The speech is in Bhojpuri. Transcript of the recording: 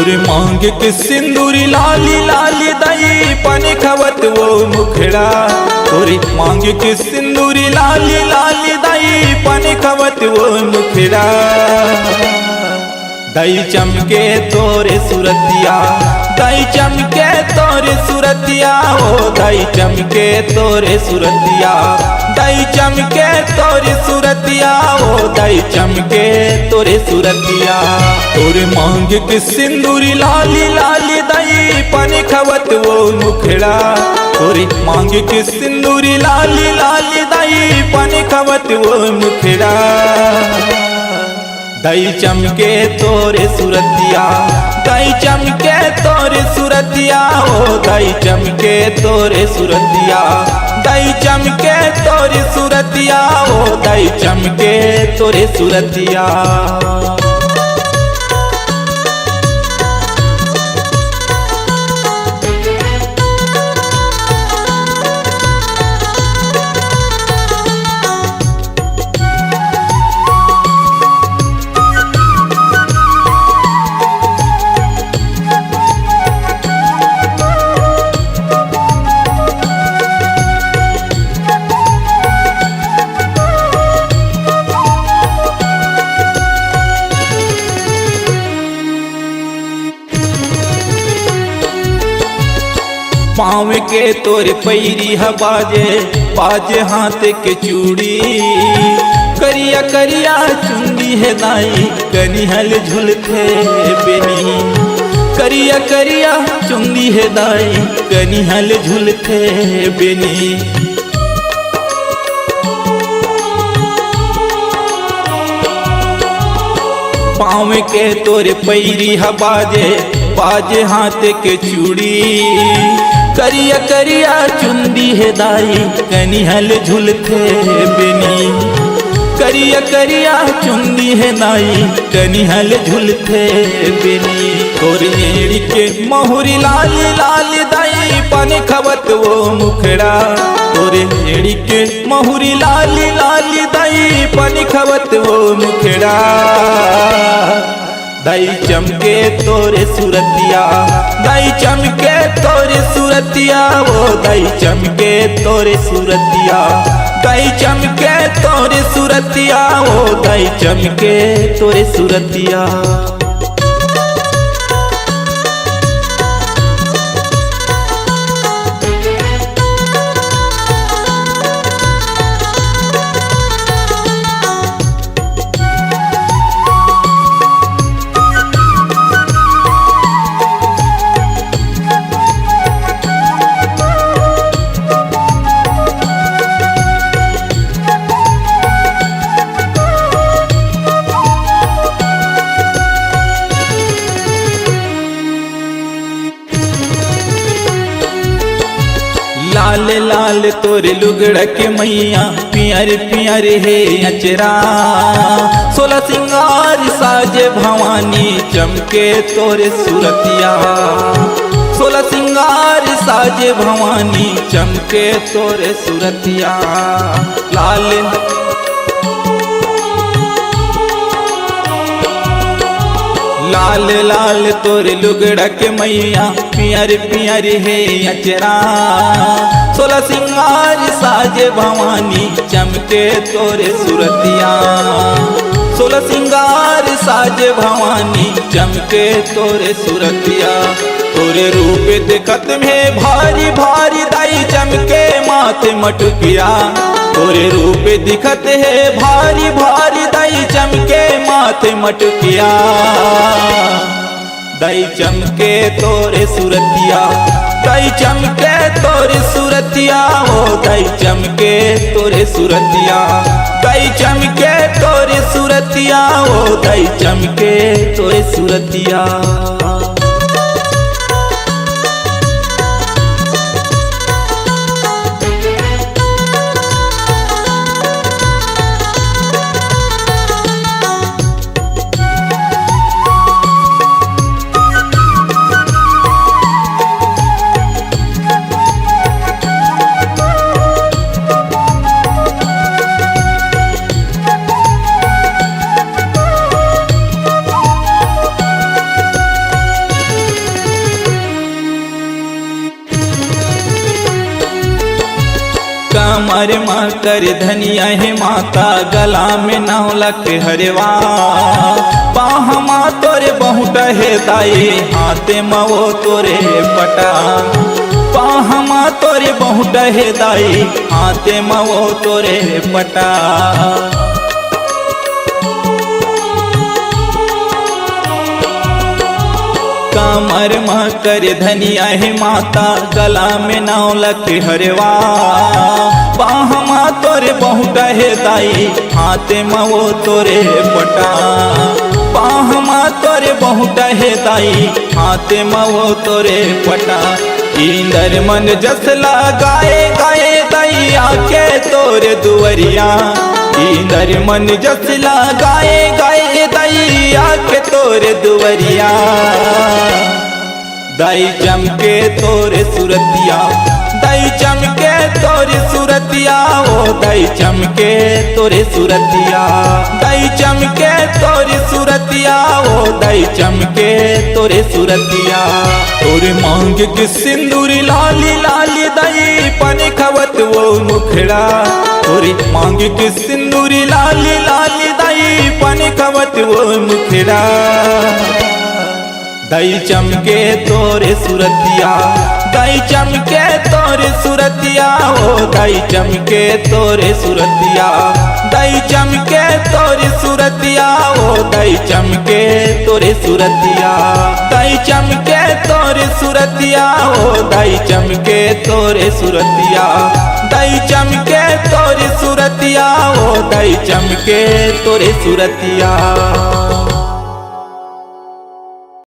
तोरे मांग के सिंदूरी लाली लाली दाई पानी खवत वो मुखड़ा। तोरे मांग के सिंदूरी लाली लाली दाई पानी खवत वो मुखड़ा। दाई चमके तोरे सुरतिया, दाई चमके तोरे सुरतिया, ओ दाई चमके तोरे सुरतिया, दाई चमके तोरे सुरतिया, ओ दाई चमके तोरे सुरतिया। तोरे मांग के सिंदूरी लाली लाली दाई पानी खवत वो मुखड़ा। तोरे मांग के सिंदूरी लाली लाली दाई पानी खवत वो मुखड़ा। दाई चमके तोरे सुरतिया, दाई चमके तोरे सुरतिया, ओ दाई चमके तोरे सुरतिया, दाई चमके तोरे सुरतिया, ओ दाई चमके तोरे सुरतिया। पाँव के तोरे पैरी ह बाजे, बाजे हाथ के चूड़ी। करिया करिया चुंडी है दाई कनिहल झुलते बेनी। करिया करिया चुंडी है दाई कनिहल झुलते बेनी। पाँव के तोरे पैरी ह बाजे, बाजे हाथ के चूड़ी। करिया करिया चुंदी है दाई कनिहल झुलते बेनी। करिया करिया चुंदी है दाई कनिहल झुलते बेनी। तोर एड़ी के महुरी लाली लाली दाई पानी खवत वो मुखड़ा। तोर एड़ी के महुरी लाली लाली दाई पानी खवत वो मुखड़ा। दाई चमके तोरे सुरतिया, दाई चमके तोरे सुरतिया, ओ दाई चमके तोरे सुरतिया, दाई चमके तोरे सुरतिया, ओ दाई चमके तोरे सुरतिया। लाल लाल तोरे लुगड़ा के मैया पियर पियर है अचरा। 16 सिंगार साजे भवानी चमके तोरे सुरतिया। 16 सिंगार साजे भवानी चमके तोरे सुरतिया। लाल लाल लाल तोरे लुगड़ा के मैया पियर पियर है अचरा। 16 सिंगार साजे भवानी चमके तोरे सुरतिया। 16 सिंगार साजे भवानी चमके तोरे सुरतिया। तोरे रूप देखत में भारी भारी दाई चमके माथे मटकिया। तोरे रूप दिखत है भारी भारी दाई चमके माथे मटकिया। दाई चमके तोरे सुरतिया, दाई चमके तोरे सुरतिया, ओ दाई चमके तोरे सुरतिया, दाई चमके तोरे सुरतिया, ओ दाई चमके तोरे सुरतिया। कमर कर धनिया है माता, गला में नौला के हरवा, बाहमा तोरे बहुत है दाई, हाथे मवो तोरे पटा, बाहमा तोरे बहुत है दाई, हाथे मवो तोरे पटा। कमर कर धनिया है माता, गला में नौलक हरवा, बाहमा तोरे बहुत है दाई, हाथे मवो तोरे पटा, बाहमा तोरे बहुत है दाई, हाथे मवो तोरे पटा। इंदर मन जस लगाए गाए दाई, आके तोरे दुवरिया, इंदर मन जस लगाए गाए दाई, आके तोरे दुवरिया। दाई चमके तोरे सूरतिया, दाई चमके तोरे सूरतिया, ओ दाई चमके तोरे सूरतिया, दाई चमके तोरे सूरतिया, ओ दाई चमके तोरे सूरतिया। तोरे मांग के सिंदूरी लाली लाली दाई, पानी खवत वो मुखड़ा, तोरे मांग के सिंदूरी लाली लाली दाई, पानी खवत वो मुखड़ा। दाई चमके तोरे सूरतिया, दाई चमके तोरे सूरतिया, ओ दाई चमके तोरे सूरतिया, दाई चमके तोरे सूरतिया, ओ दाई चमके तोरे सूरतिया, दाई चमके तोरे सूरतिया, ओ दाई चमके तोरे सूरतिया, दाई चमके तोरे सूरतिया, ओ दाई चमके तोरे सूरतिया।